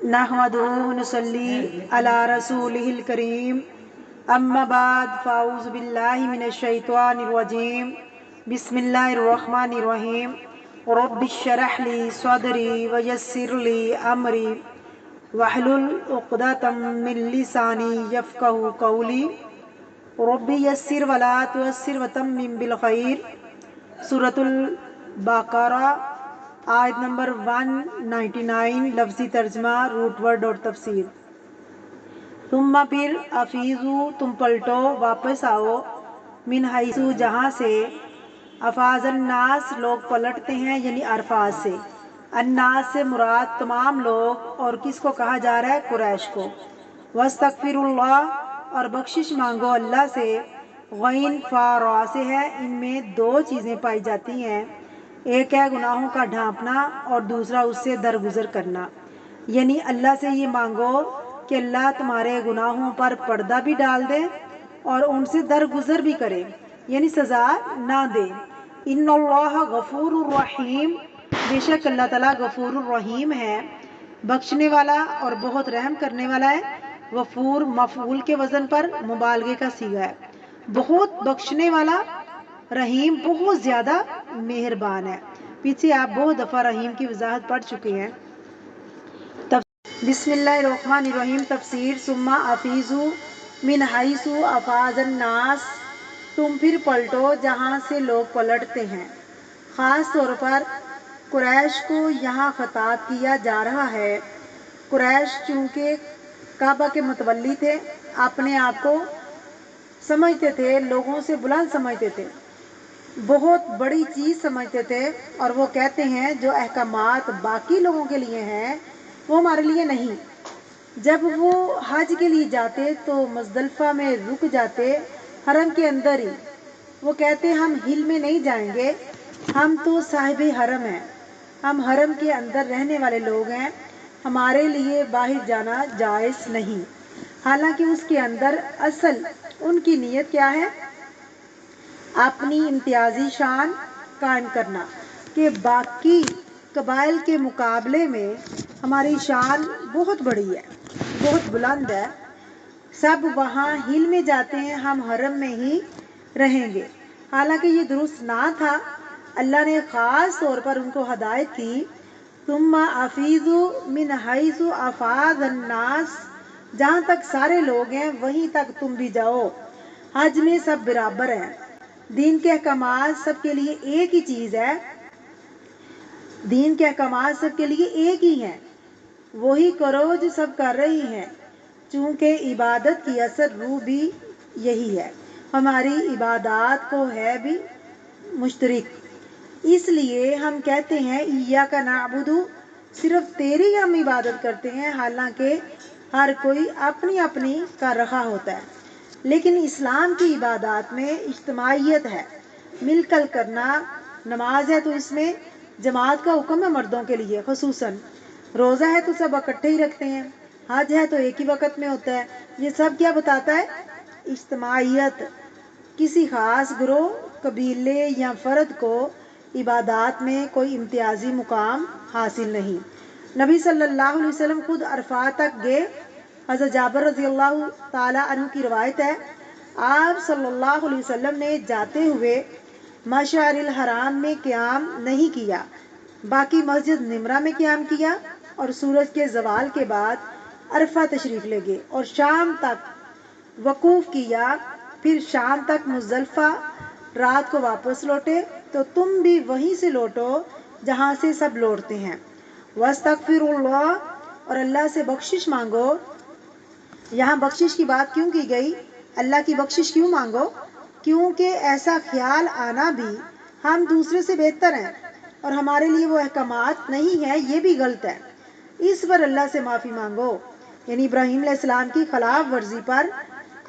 نحمدہ ونصلی علی رسولہ الکریم اما بعد فاعوذ باللہ من الشیطان الرجیم بسم اللہ الرحمن الرحیم رب اشرح لی صدری ویسر لی امری واحلل عقدۃ من لسانی یفقہوا قولی رب یسر ولا تعسر وتمم بالخیر۔ سورۃ البقرہ آیت نمبر 199، لفظی ترجمہ، روٹ ورڈ اور تفسیر۔ ثم پھر افیضوا تم پلٹو، واپس آؤ، من حیث جہاں سے افاض الناس لوگ پلٹتے ہیں، یعنی عرفات سے۔ الناس سے مراد تمام لوگ، اور کس کو کہا جا رہا ہے؟ قریش کو۔ واستغفروا اللہ، اور بخشش مانگو اللہ سے۔ غین فا را سے ہے، ان میں دو چیزیں پائی جاتی ہیں، ایک ہے گناہوں کا ڈھانپنا اور دوسرا اس سے درگزر کرنا، یعنی اللہ سے یہ مانگو کہ اللہ تمہارے گناہوں پر پردہ بھی ڈال دے اور ان سے درگزر بھی کرے، یعنی سزا نہ دے۔ ان اللہ غفور الرحیم، بے شک اللہ تعالیٰ غفور الرحیم ہے، بخشنے والا اور بہت رحم کرنے والا ہے۔ غفور مفعول کے وزن پر مبالغے کا صیغہ ہے، بہت بخشنے والا، رحیم بہت زیادہ مہربان ہے۔ پیچھے آپ بہت دفعہ رحیم کی وضاحت پڑھ چکے ہیں۔ بسم اللہ الرحمن الرحیم، تفسیر۔ ثم افیضوا من حیث افاض الناس، تم پھر پلٹو جہاں سے لوگ پلٹتے ہیں۔ خاص طور پر قریش کو یہاں خطاب کیا جا رہا ہے۔ قریش چونکہ کعبہ کے متولی تھے، اپنے آپ کو سمجھتے تھے، لوگوں سے بلند سمجھتے تھے، بہت بڑی چیز سمجھتے تھے، اور وہ کہتے ہیں جو احکامات باقی لوگوں کے لیے ہیں وہ ہمارے لیے نہیں۔ جب وہ حج کے لیے جاتے تو مزدلفہ میں رک جاتے، حرم کے اندر ہی۔ وہ کہتے ہم ہل میں نہیں جائیں گے، ہم تو صاحب حرم ہیں، ہم حرم کے اندر رہنے والے لوگ ہیں، ہمارے لیے باہر جانا جائز نہیں۔ حالانکہ اس کے اندر اصل ان کی نیت کیا ہے؟ اپنی امتیازی شان قائم کرنا، کہ باقی قبائل کے مقابلے میں ہماری شان بہت بڑی ہے، بہت بلند ہے، سب وہاں ہل میں جاتے ہیں، ہم حرم میں ہی رہیں گے۔ حالانکہ یہ درست نہ تھا، اللہ نے خاص طور پر ان کو ہدایت کی، ثم افیضوا من حیث افاض الناس، جہاں تک سارے لوگ ہیں وہیں تک تم بھی جاؤ۔ حج میں سب برابر ہیں، دین کے احکامات سب کے لیے ایک ہی چیز ہے، دین کے احکامات سب کے لیے ایک ہی ہیں، وہی کرو جو سب کر رہی ہیں، چونکہ عبادت کی اصل روح بھی یہی ہے، ہماری عبادات کو ہے بھی مشترک۔ اس لیے ہم کہتے ہیں ایاک نعبد، صرف تیری ہم عبادت کرتے ہیں، حالانکہ ہر کوئی اپنی اپنی کر رہا ہوتا ہے، لیکن اسلام کی عبادات میں اجتماعیت ہے، مل کر کرنا۔ نماز ہے تو اس میں جماعت کا حکم ہے مردوں کے لیے خصوصاً، روزہ ہے تو سب اکٹھے ہی رکھتے ہیں، حج ہے تو ایک ہی وقت میں ہوتا ہے۔ یہ سب کیا بتاتا ہے؟ اجتماعیت۔ کسی خاص گروہ، قبیلے یا فرد کو عبادات میں کوئی امتیازی مقام حاصل نہیں۔ نبی صلی اللہ علیہ وسلم خود عرفات تک گئے۔ حضرت جابر رضی اللہ تعالیٰ عنہ کی روایت ہے، آپ صلی اللہ علیہ وسلم نے جاتے ہوئے مشعر الحرام میں قیام نہیں کیا، باقی مسجد نمرہ میں قیام کیا، اور سورج کے زوال کے بعد عرفہ تشریف لے گئے اور شام تک وقوف کیا، پھر شام تک مزدلفہ، رات کو واپس لوٹے، تو تم بھی وہیں سے لوٹو جہاں سے سب لوٹتے ہیں۔ واستغفروا اللہ، اور اللہ سے بخشش مانگو۔ یہاں بخشش کی بات کیوں کی گئی؟ اللہ کی بخشش کیوں مانگو؟ کیونکہ ایسا خیال آنا بھی ہم دوسرے سے بہتر ہیں اور ہمارے لیے وہ احکامات نہیں ہیں، یہ بھی غلط ہے، اس پر اللہ سے معافی مانگو، یعنی ابراہیم علیہ السلام کی خلاف ورزی پر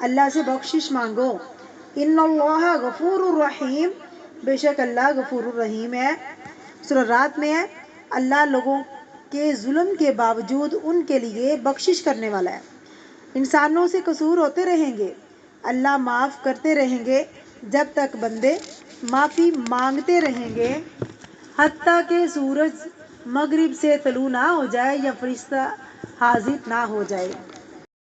اللہ سے بخشش مانگو۔ ان اللہ غفور الرحیم، بے شک اللہ غفور الرحیم ہے۔ سورہ رات میں ہے، اللہ لوگوں کے ظلم کے باوجود ان کے لیے بخشش کرنے والا ہے۔ انسانوں سے قصور ہوتے رہیں گے، اللہ معاف کرتے رہیں گے جب تک بندے معافی مانگتے رہیں گے، حتیٰ کہ سورج مغرب سے طلوع نہ ہو جائے یا فرشتہ حاضر نہ ہو جائے۔